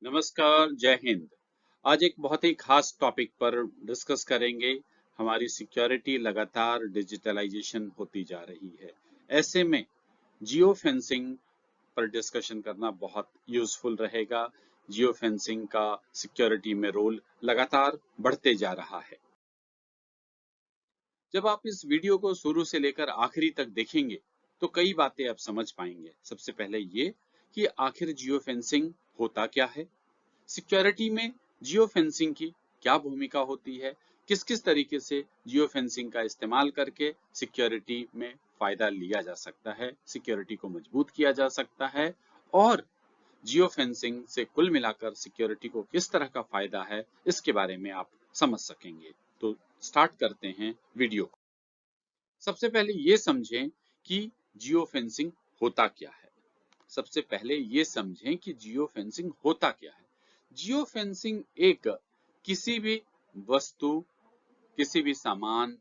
नमस्कार, जय हिंद। आज एक बहुत ही खास टॉपिक पर डिस्कस करेंगे। हमारी सिक्योरिटी लगातार डिजिटलाइजेशन होती जा रही है। ऐसे में जियो फेंसिंग पर डिस्कशन करना बहुत यूजफुल रहेगा। जियो फेंसिंग का सिक्योरिटी में रोल लगातार बढ़ते जा रहा है। जब आप इस वीडियो को शुरू से लेकर आखिरी तक देखेंगे तो कई बातें आप समझ पाएंगे। सबसे पहले ये कि आखिर जियो फेंसिंग होता क्या है, सिक्योरिटी में जियो फेंसिंग की क्या भूमिका होती है, किस किस तरीके से जियो फेंसिंग का इस्तेमाल करके सिक्योरिटी में फायदा लिया जा सकता है, सिक्योरिटी को मजबूत किया जा सकता है, और जियो फेंसिंग से कुल मिलाकर सिक्योरिटी को किस तरह का फायदा है, इसके बारे में आप समझ सकेंगे। तो स्टार्ट करते हैं वीडियो को। सबसे पहले ये समझें कि जियो फेंसिंग होता क्या है। सबसे पहले ये समझें कि जियो फेंसिंग होता क्या है। जियो फेंसिंग एक किसी भी वस्तु, किसी भी सामान,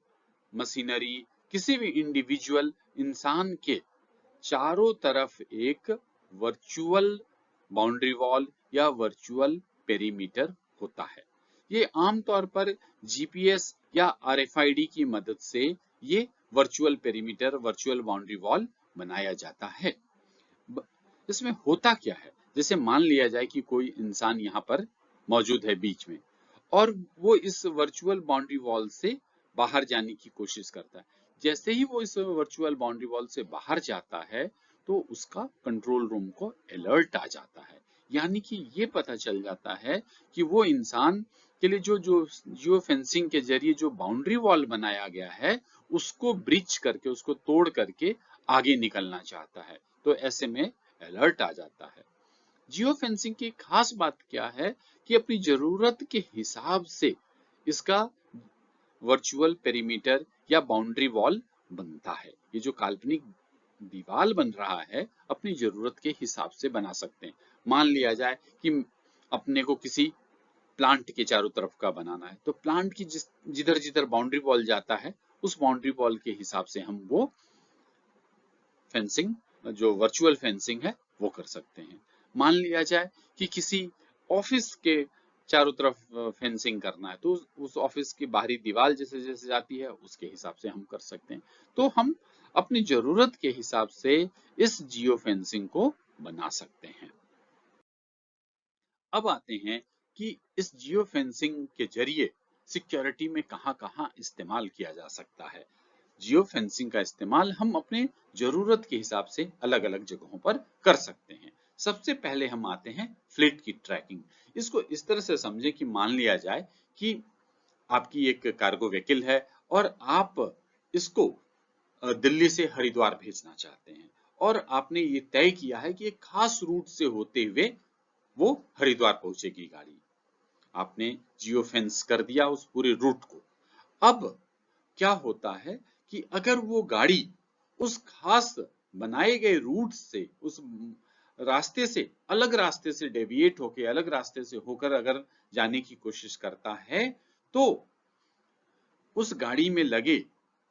मशीनरी, किसी भी इंडिविजुअल इंसान के चारों तरफ एक वर्चुअल बाउंड्री वॉल या वर्चुअल पेरीमीटर होता है। ये आमतौर पर जीपीएस या आरएफआईडी की मदद से ये virtual perimeter, virtual boundary wall बनाया जाता है। इसमें होता क्या है, जैसे मान लिया जाए कि कोई इंसान यहाँ पर मौजूद है बीच में और वो इस वर्चुअल बाउंड्री वॉल से बाहर जाने की कोशिश करता है। जैसे ही वो इस वर्चुअल बाउंड्री वॉल से बाहर जाता है तो उसका कंट्रोल रूम को अलर्ट आ जाता है। यानी कि ये पता चल जाता है कि वो इंसान के लिए जो जो जियो फेंसिंग के जरिए जो बाउंड्री वॉल बनाया गया है उसको ब्रीच करके, उसको तोड़ करके आगे निकलना चाहता है। तो ऐसे में अलर्ट आ जाता है। जियो फेंसिंग की खास बात क्या है कि अपनी जरूरत के हिसाब से इसका वर्चुअल पेरीमीटर या बाउंड्री वॉल बनता है। ये जो काल्पनिक दीवार बन रहा है अपनी जरूरत के हिसाब से बना सकते हैं। मान लिया जाए कि अपने को किसी प्लांट के चारों तरफ का बनाना है, तो प्लांट की जिधर जिधर बाउंड्री वॉल जाता है उस बाउंड्री वॉल के हिसाब से हम वो फेंसिंग, जो वर्चुअल फेंसिंग है, वो कर सकते हैं। मान लिया जाए कि किसी ऑफिस के चारों तरफ फेंसिंग करना है, तो उस ऑफिस की बाहरी दीवार जैसे जैसे जाती है उसके हिसाब से हम कर सकते हैं। तो हम अपनी जरूरत के हिसाब से इस जियो फेंसिंग को बना सकते हैं। अब आते हैं कि इस जियो फेंसिंग के जरिए सिक्योरिटी में कहां-कहां इस्तेमाल किया जा सकता है। जियो फेंसिंग का इस्तेमाल हम अपने जरूरत के हिसाब से अलग-अलग जगहों पर कर सकते हैं। सबसे पहले हम आते हैं फ्लीट की ट्रैकिंग। इसको इस तरह से समझें कि मान लिया जाए कि आपकी एक कार्गो व्हीकल है और आप इसको दिल्ली से हरिद्वार भेजना चाहते हैं और आपने ये तय किया है कि एक खास रूट से होते हुए वो हरिद्वार पहुंचेगी गाड़ी। आपने जियो फेंस कर दिया उस पूरे रूट को। अब क्या होता है कि अगर वो गाड़ी उस खास बनाए गए रूट से, उस रास्ते से, अलग रास्ते से डेविएट होके, अलग रास्ते से होकर अगर जाने की कोशिश करता है तो उस गाड़ी में लगे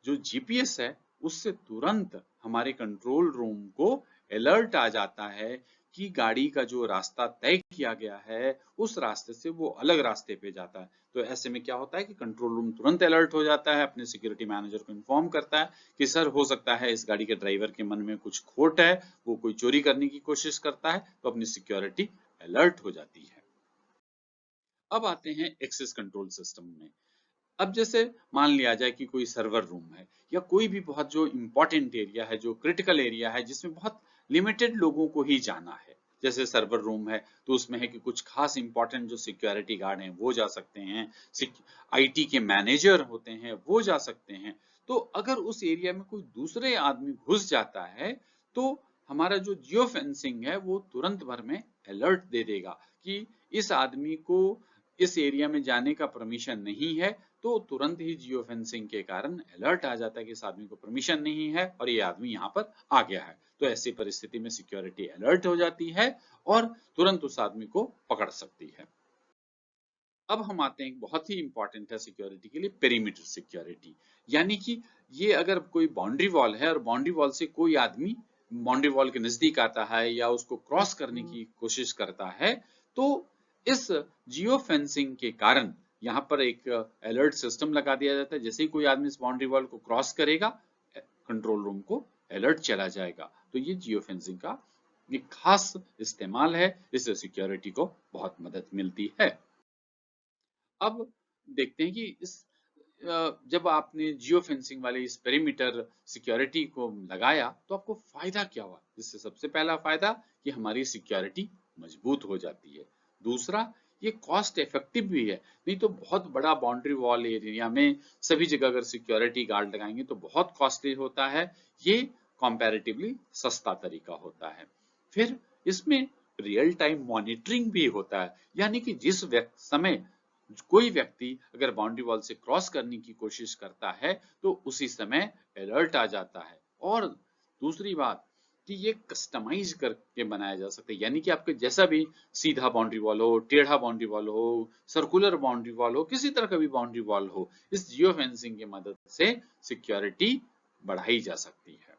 जो जीपीएस है उससे तुरंत हमारे कंट्रोल रूम को अलर्ट आ जाता है कि गाड़ी का जो रास्ता तय किया गया है उस रास्ते से वो अलग रास्ते पे जाता है। तो ऐसे में क्या होता है कि कंट्रोल रूम तुरंत अलर्ट हो जाता है, अपने सिक्योरिटी मैनेजर को इन्फॉर्म करता है कि सर हो सकता है इस गाड़ी के ड्राइवर के मन में कुछ खोट है, वो कोई चोरी करने की कोशिश करता है, तो अपनी सिक्योरिटी अलर्ट हो जाती है। अब आते हैं एक्सेस कंट्रोल सिस्टम में। अब जैसे मान लिया जाए कि कोई सर्वर रूम है या कोई भी बहुत जो इम्पोर्टेंट एरिया है, जो क्रिटिकल एरिया है जिसमें बहुत लिमिटेड लोगों को ही जाना है, जैसे सर्वर रूम है तो उसमें है कि कुछ खास इंपॉर्टेंट जो सिक्योरिटी गार्ड हैं वो जा सकते हैं, आईटी के मैनेजर होते हैं वो जा सकते हैं। तो अगर उस एरिया में कोई दूसरे आदमी घुस जाता है तो हमारा जो जियो फेंसिंग है वो तुरंत भर में अलर्ट दे देगा कि इस आदमी को इस एरिया में जाने का परमिशन नहीं है। तो तुरंत ही जियो फेंसिंग के कारण अलर्ट आ जाता है कि इस आदमी को परमिशन नहीं है और ये आदमी यहाँ पर आ गया है। तो ऐसी परिस्थिति में सिक्योरिटी अलर्ट हो जाती है और तुरंत उस आदमी को पकड़ सकती है। अब हम आते हैं, बहुत ही इंपॉर्टेंट है सिक्योरिटी के लिए, पेरीमीटर सिक्योरिटी। यानी कि ये अगर कोई बाउंड्री वॉल है और बाउंड्री वॉल से कोई आदमी बाउंड्री वॉल के नजदीक आता है या उसको क्रॉस करने की कोशिश करता है तो इस जियो फेंसिंग के कारण यहाँ पर एक अलर्ट सिस्टम लगा दिया जाता है। जैसे ही कोई आदमी इस बाउंड्री वॉल को क्रॉस करेगा, कंट्रोल रूम को अलर्ट चला जाएगा। तो ये जियो फेंसिंग का एक खास इस्तेमाल है, इससे सिक्योरिटी को बहुत मदद मिलती है। अब देखते हैं कि जब आपने जियो फेंसिंग वाले इस पेरीमीटर सिक्योरिटी को लगाया तो आपको फायदा क्या हुआ? जिससे सबसे पहला फायदा कि हमारी सिक्योरिटी मजबूत हो जाती है। दूसरा, ये कॉस्ट इफेक्टिव भी है। नहीं तो बहुत बड़ा बाउंड्री वॉल एरिया में सभी जगह अगर सिक्योरिटी गार्ड लगाएंगे तो बहुत कॉस्टली होता है। ये कंपैरेटिवली सस्ता तरीका होता है। फिर इसमें रियल टाइम मॉनिटरिंग भी होता है, यानी कि जिस समय कोई व्यक्ति अगर बाउंड्री वॉल से क्रॉस करने की कोशिश करता है तो उसी समय अलर्ट आ जाता है। और दूसरी बात कि ये कस्टमाइज करके बनाया जा सकता है, यानी कि आपके जैसा भी सीधा बाउंड्री वॉल हो, टेढ़ा बाउंड्री वॉल हो, सर्कुलर बाउंड्री वॉल हो, किसी तरह का भी बाउंड्री वॉल हो, इस जियो फेंसिंग की मदद से सिक्योरिटी बढ़ाई जा सकती है।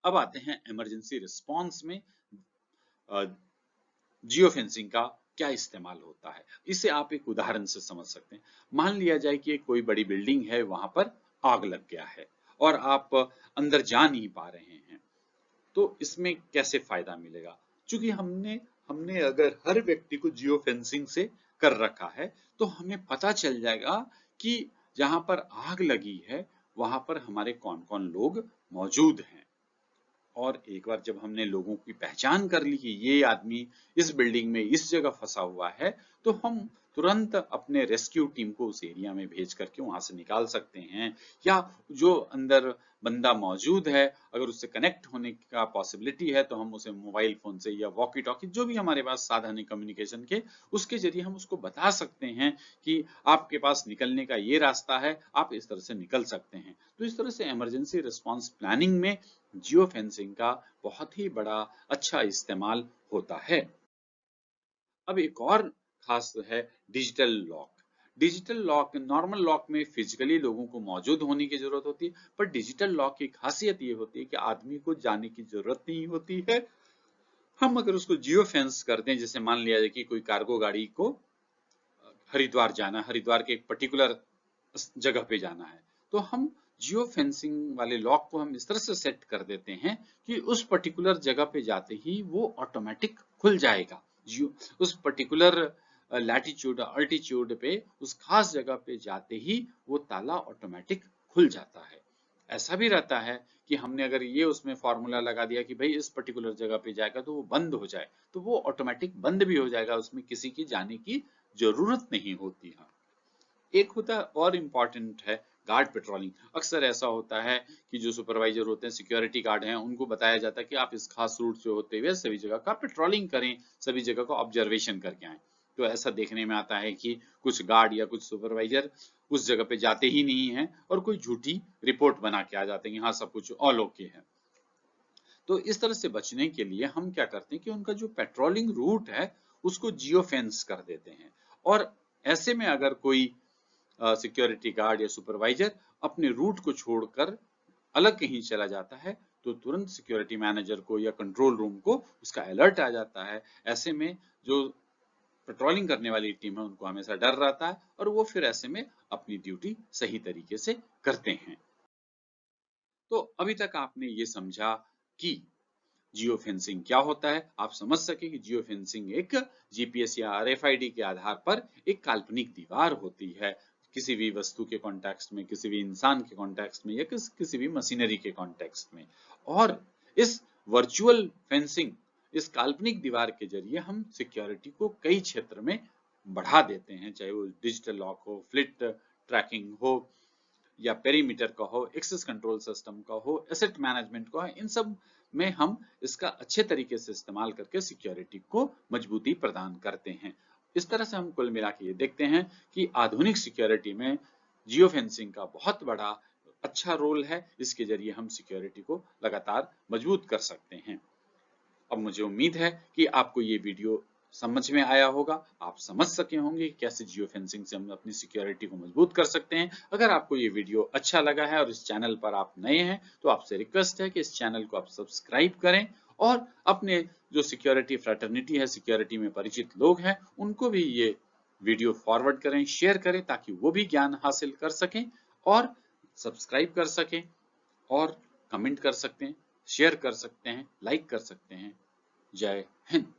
अब आते हैं इमरजेंसी रिस्पॉन्स में जियो फेंसिंग का क्या इस्तेमाल होता है। इसे आप एक उदाहरण से समझ सकते हैं। मान लिया जाए कि कोई बड़ी बिल्डिंग है, वहां पर आग लग गया है और आप अंदर जा नहीं पा रहे हैं, तो इसमें कैसे फायदा मिलेगा? क्योंकि हमने हमने अगर हर व्यक्ति को जियो फेंसिंग से कर रखा है तो हमें पता चल जाएगा कि जहां पर आग लगी है वहां पर हमारे कौन कौन लोग मौजूद हैं। और एक बार जब हमने लोगों की पहचान कर ली कि ये आदमी इस बिल्डिंग में इस जगह फंसा हुआ है, तो हम तुरंत अपने रेस्क्यू टीम को उस एरिया में भेज करके वहां से निकाल सकते हैं। या जो अंदर बंदा मौजूद है, अगर उससे कनेक्ट होने का पॉसिबिलिटी है तो हम उसे मोबाइल फोन से या वॉकी टॉकी, जो भी हमारे पास साधन है कम्युनिकेशन के, उसके जरिए हम उसको बता सकते हैं कि आपके पास निकलने का ये रास्ता है, आप इस तरह से निकल सकते हैं। तो इस तरह से इमरजेंसी रिस्पॉन्स प्लानिंग में जियो फेंसिंग का बहुत ही बड़ा अच्छा इस्तेमाल होता है। अब एक और खास है digital lock. Digital lock, normal lock में फिजिकली लोगों को मौजूद होने की जरूरत होती है, पर डिजिटल लॉक की खासियत ये होती है कि आदमी को जाने की जरूरत नहीं होती है। हम अगर उसको जियो फेंस कर दें, जैसे मान लिया जाए कि कोई कार्गो गाड़ी को हरिद्वार जाना, हरिद्वार के एक पर्टिकुलर जगह पे जाना है, तो हम जियो फेंसिंग वाले लॉक को हम इस तरह से सेट कर देते हैं कि उस पर्टिकुलर जगह पे जाते ही वो ऑटोमेटिक खुल जाएगा। जियो उस पर्टिकुलर लैटिट्यूड अल्टीट्यूड पे उस खास जगह पे जाते ही वो ताला ऑटोमेटिक खुल जाता है। ऐसा भी रहता है कि हमने अगर ये उसमें फॉर्मूला लगा दिया कि भाई इस पर्टिकुलर जगह पे जाएगा तो वो बंद हो जाए, तो वो ऑटोमेटिक बंद भी हो जाएगा, उसमें किसी की जाने की जरूरत नहीं होती है। एक होता और इम्पॉर्टेंट है गार्ड पेट्रोलिंग। अक्सर ऐसा होता है कि जो सुपरवाइजर होते हैं, सिक्योरिटी गार्ड हैं, उनको बताया जाता है कि आप इस खास रूट से होते हुए सभी जगह का पेट्रोलिंग करें, सभी जगह का ऑब्जर्वेशन करके आए। तो ऐसा देखने में आता है कि कुछ गार्ड या कुछ सुपरवाइजर उस जगह पे जाते ही नहीं है और कोई झूठी रिपोर्ट बना के आ जाते हैं कि हाँ सब कुछ ऑल ओके है। तो इस तरह से बचने के लिए हम क्या करते हैं कि उनका जो पेट्रोलिंग रूट है उसको जियो फेंस कर देते हैं। और ऐसे में अगर कोई सिक्योरिटी गार्ड या सुपरवाइजर अपने रूट को छोड़कर अलग कहीं चला जाता है तो तुरंत सिक्योरिटी मैनेजर को या कंट्रोल रूम को उसका अलर्ट आ जाता है। ऐसे में जो पेट्रोलिंग करने वाली टीम है उनको हमेशा डर रहता है और वो फिर ऐसे में अपनी ड्यूटी सही तरीके से करते हैं। तो अभी तक आपने ये समझा कि जियो फेंसिंग क्या होता है। आप समझ सके कि जियो फेंसिंग एक जीपीएस या आरएफआईडी के आधार पर एक काल्पनिक दीवार होती है, किसी भी वस्तु के कॉन्टेक्स्ट में, किसी भी इंसान के कॉन्टेक्स्ट में या किसी भी मशीनरी के कॉन्टेक्स्ट में। और इस वर्चुअल फेंसिंग, इस काल्पनिक दीवार के जरिए हम सिक्योरिटी को कई क्षेत्र में बढ़ा देते हैं, चाहे वो डिजिटल लॉक हो, फ्लीट ट्रैकिंग हो, या पेरीमीटर का हो, एक्सेस कंट्रोल सिस्टम का हो, एसेट मैनेजमेंट का हो, इन सब में हम इसका अच्छे तरीके से इस्तेमाल करके सिक्योरिटी को मजबूती प्रदान करते हैं। इस तरह से हम कुल मिला के ये देखते हैं कि आधुनिक सिक्योरिटी में जियो फेंसिंग का बहुत बड़ा अच्छा रोल है। इसके जरिए हम सिक्योरिटी को लगातार मजबूत कर सकते हैं। अब मुझे उम्मीद है कि आपको ये वीडियो समझ में आया होगा, आप समझ सके होंगे कि कैसे जियो फेंसिंग से हम अपनी सिक्योरिटी को मजबूत कर सकते हैं। अगर आपको ये वीडियो अच्छा लगा है और इस चैनल पर आप नए हैं तो आपसे रिक्वेस्ट है कि इस चैनल को आप सब्सक्राइब करें और अपने जो सिक्योरिटी फ्रेटर्निटी है, सिक्योरिटी में परिचित लोग हैं, उनको भी ये वीडियो फॉरवर्ड करें, शेयर करें, ताकि वो भी ज्ञान हासिल कर सकें और सब्सक्राइब कर सकें और कमेंट कर सकते हैं, शेयर कर सकते हैं, लाइक कर सकते हैं। जय हिंद।